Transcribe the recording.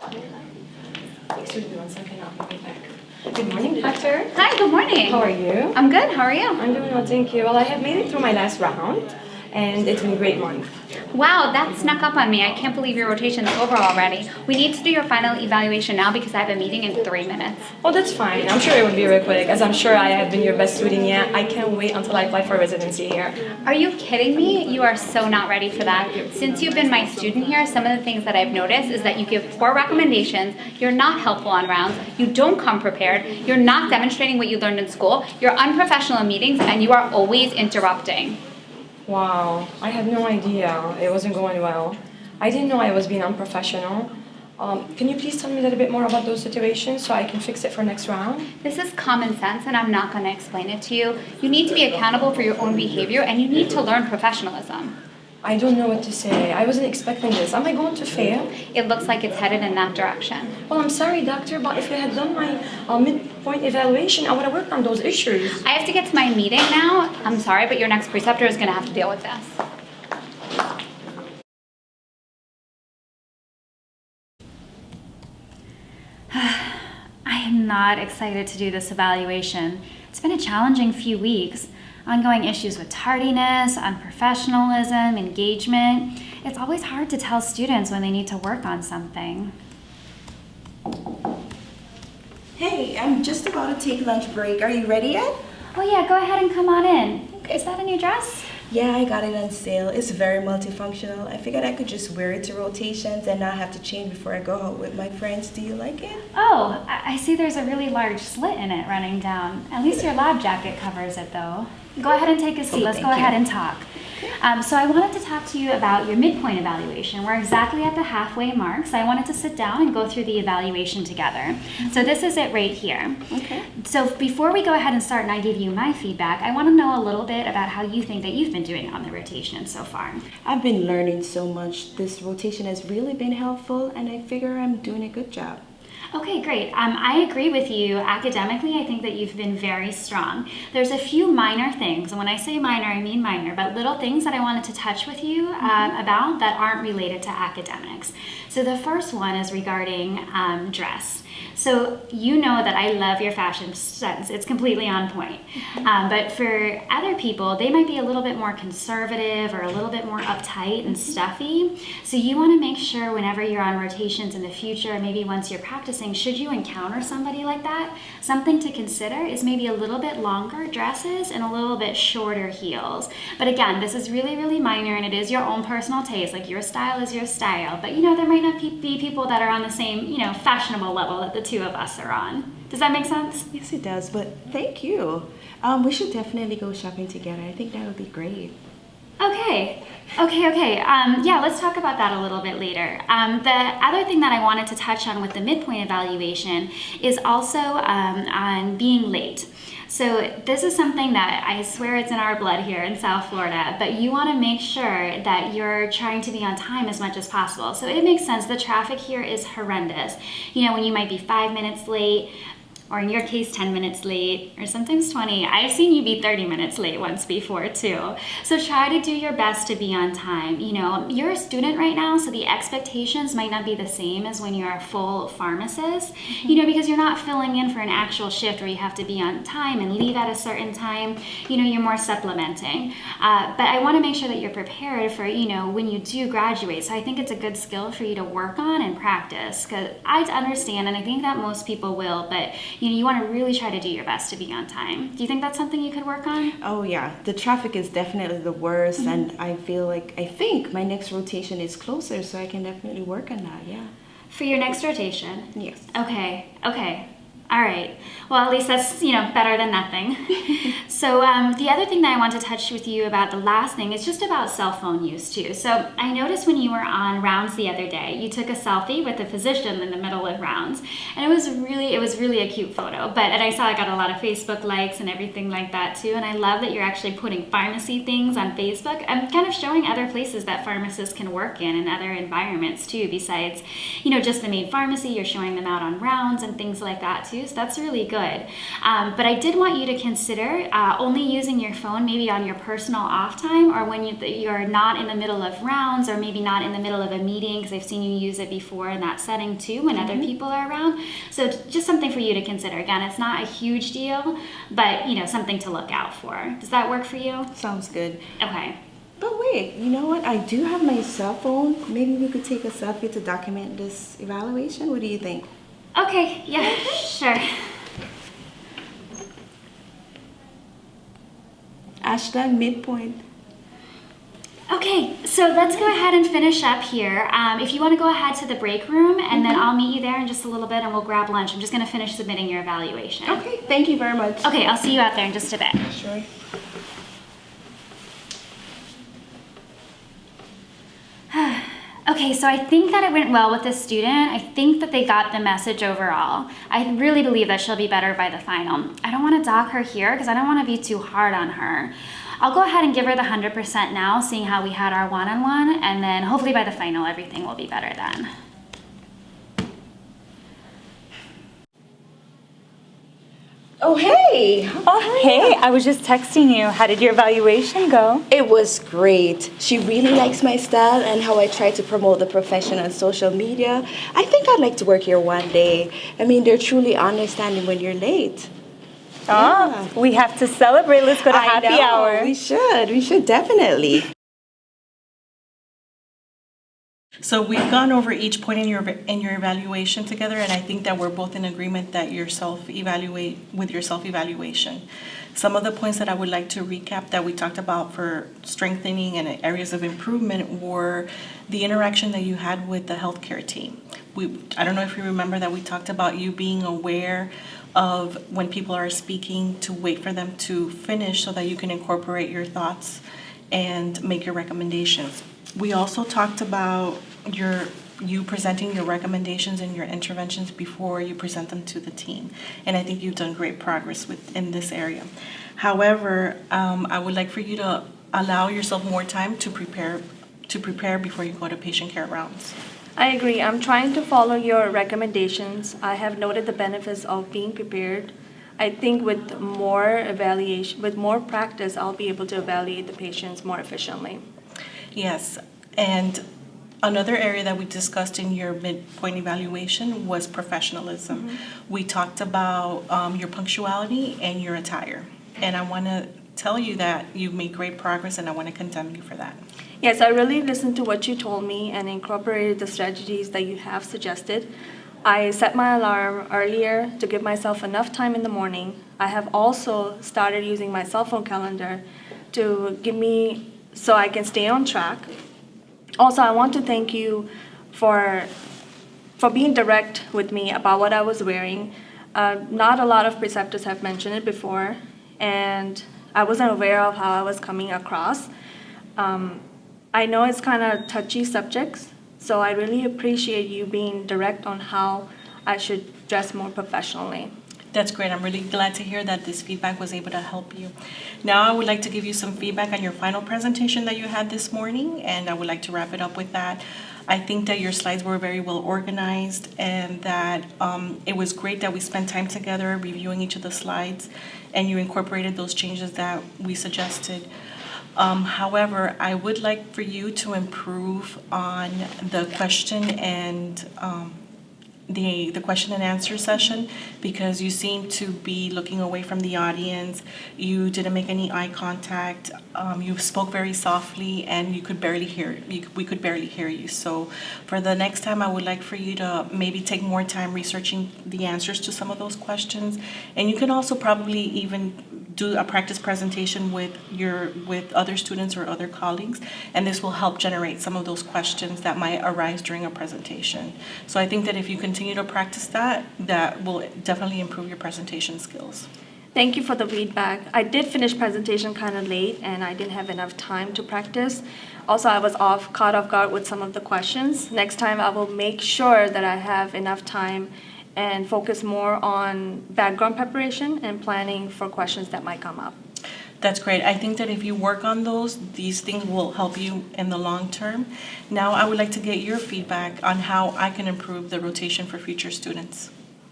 Excuse me 1 second, I'll be right back. Good morning, doctor. Hi, good morning. How are you? I'm good. How are you? I'm doing well, thank you. Well, I have made it through my last round, and it's been a great month. Wow, that snuck up on me. I can't believe your rotation's over already. We need to do your final evaluation now because I have a meeting in 3 minutes. Oh, that's fine. I'm sure it will be real quick, as I'm sure I have been your best student yet. I can't wait until I apply for residency here. Are you kidding me? You are so not ready for that. Since you've been my student here, some of the things that I've noticed is that you give poor recommendations, you're not helpful on rounds, you don't come prepared, you're not demonstrating what you learned in school, you're unprofessional in meetings, and you are always interrupting. Wow, I had no idea it wasn't going well. I didn't know I was being unprofessional. Can you please tell me a little bit more about those situations so I can fix it for next round? This is common sense and I'm not going to explain it to you. You need to be accountable for your own behavior and you need to learn professionalism. I don't know what to say. I wasn't expecting this. Am I going to fail? It looks like it's headed in that direction. Well, I'm sorry, doctor, but if you had done my midpoint evaluation, I would have worked on those issues. I have to get to my meeting now. I'm sorry, but your next preceptor is going to have to deal with this. I am not excited to do this evaluation. It's been a challenging few weeks. Ongoing issues with tardiness, unprofessionalism, engagement. It's always hard to tell students when they need to work on something. Hey, I'm just about to take lunch break. Are you ready yet? Oh yeah, go ahead and come on in. Is that a new dress? Yeah, I got it on sale. It's very multifunctional. I figured I could just wear it to rotations and not have to change before I go out with my friends. Do you like it? Oh, I see there's a really large slit in it running down. At least your lab jacket covers it though. Go ahead and take a seat. Let's go ahead and talk. So I wanted to talk to you about your midpoint evaluation. We're exactly at the halfway mark, so I wanted to sit down and go through the evaluation together. So this is it right here. Okay. So before we go ahead and start and I give you my feedback, I want to know a little bit about how you think that you've been doing on the rotation so far. I've been learning so much. This rotation has really been helpful and I figure I'm doing a good job. Okay, great. I agree with you. Academically, I think that you've been very strong. There's a few minor things, and when I say minor, I mean minor, but little things that I wanted to touch with you about that aren't related to academics. So the first one is regarding dress. So you know that I love your fashion sense. It's completely on point. But for other people, they might be a little bit more conservative or a little bit more uptight and stuffy. So you want to make sure whenever you're on rotations in the future, maybe once you're practicing, should you encounter somebody like that, something to consider is maybe a little bit longer dresses and a little bit shorter heels. But again, this is really, really minor and it is your own personal taste. Like your style is your style. But you know, there might not be people that are on the same, you know, fashionable level that the two of us are on. Does that make sense? Yes, it does, but thank you. We should definitely go shopping together. I think that would be great. Okay. Yeah, let's talk about that a little bit later. The other thing that I wanted to touch on with the midpoint evaluation is also on being late. So this is something that I swear it's in our blood here in South Florida, but you want to make sure that you're trying to be on time as much as possible. So it makes sense. The traffic here is horrendous. You know, when you might be 5 minutes late, or in your case 10 minutes late, or sometimes 20. I've seen you be 30 minutes late once before too. So try to do your best to be on time. You know, you're a student right now, so the expectations might not be the same as when you're a full pharmacist, you know, because you're not filling in for an actual shift where you have to be on time and leave at a certain time. You know, you're more supplementing. But I want to make sure that you're prepared for, you know, when you do graduate. So I think it's a good skill for you to work on and practice, because I understand, and I think that most people will, but you know, you want to really try to do your best to be on time. Do you think that's something you could work on? Oh yeah, the traffic is definitely the worst, and I think my next rotation is closer, so I can definitely work on that, yeah. For your next rotation? Yes. Okay. All right. Well, at least that's, you know, better than nothing. So the other thing that I want to touch with you about the last thing is just about cell phone use too. So I noticed when you were on rounds the other day, you took a selfie with a physician in the middle of rounds, and it was really a cute photo. And I saw I got a lot of Facebook likes and everything like that too. And I love that you're actually putting pharmacy things on Facebook. I'm kind of showing other places that pharmacists can work in and other environments too. Besides, you know, just the main pharmacy, you're showing them out on rounds and things like that too. too, so that's really good. But I did want you to consider only using your phone maybe on your personal off time, or when you're not in the middle of rounds, or maybe not in the middle of a meeting, because I've seen you use it before in that setting too when other people are around. So just something for you to consider. Again, it's not a huge deal, but something to look out for. Does that work for you? Sounds good. Okay. But wait, you know what? I do have my cell phone. Maybe we could take a selfie to document this evaluation. What do you think? Okay, yeah, sure. Ashton, midpoint. Okay, so let's go ahead and finish up here. If you want to go ahead to the break room, and then I'll meet you there in just a little bit and we'll grab lunch. I'm just going to finish submitting your evaluation. Okay, thank you very much. Okay, I'll see you out there in just a bit. Sure. Okay, so I think that it went well with this student. I think that they got the message overall. I really believe that she'll be better by the final. I don't want to dock her here because I don't want to be too hard on her. I'll go ahead and give her the 100% now, seeing how we had our one-on-one, and then hopefully by the final everything will be better then. Oh, hey. Oh, hey, I was just texting you. How did your evaluation go? It was great. She really likes my style and how I try to promote the profession on social media. I think I'd like to work here one day. I mean, they're truly understanding when you're late. Oh, we have to celebrate. Let's go to happy hour. We should definitely. So we've gone over each point in your evaluation together, and I think that we're both in agreement that your self-evaluation. Some of the points that I would like to recap that we talked about for strengthening and areas of improvement were the interaction that you had with the healthcare team. I don't know if you remember that we talked about you being aware of when people are speaking, to wait for them to finish so that you can incorporate your thoughts and make your recommendations. We also talked about you presenting your recommendations and your interventions before you present them to the team. And I think you've done great progress in this area. However, I would like for you to allow yourself more time to prepare before you go to patient care rounds. I agree. I'm trying to follow your recommendations. I have noted the benefits of being prepared. I think with more practice, I'll be able to evaluate the patients more efficiently. Yes, and another area that we discussed in your midpoint evaluation was professionalism. We talked about your punctuality and your attire, and I want to tell you that you've made great progress, and I want to condemn you for that. Yes, I really listened to what you told me and incorporated the strategies that you have suggested. I set my alarm earlier to give myself enough time in the morning. I have also started using my cell phone calendar to give me so I can stay on track. Also, I want to thank you for being direct with me about what I was wearing. Not a lot of preceptors have mentioned it before, and I wasn't aware of how I was coming across. I know it's kind of touchy subjects, so I really appreciate you being direct on how I should dress more professionally. That's great. I'm really glad to hear that this feedback was able to help you. Now I would like to give you some feedback on your final presentation that you had this morning, and I would like to wrap it up with that. I think that your slides were very well organized, and that it was great that we spent time together reviewing each of the slides, and you incorporated those changes that we suggested. However, I would like for you to improve on the question and the question and answer session, because you seem to be looking away from the audience. You didn't make any eye contact. You spoke very softly, and we could barely hear you. So for the next time, I would like for you to maybe take more time researching the answers to some of those questions. And you can also probably even do a practice presentation with other students or other colleagues, and this will help generate some of those questions that might arise during a presentation. So I think that if you continue to practice that will definitely improve your presentation skills. Thank you for the feedback. I did finish presentation kind of late, and I didn't have enough time to practice. Also, I was caught off guard with some of the questions. Next time, I will make sure that I have enough time and focus more on background preparation and planning for questions that might come up. That's great. I think that if you work on these things will help you in the long term. Now I would like to get your feedback on how I can improve the rotation for future students.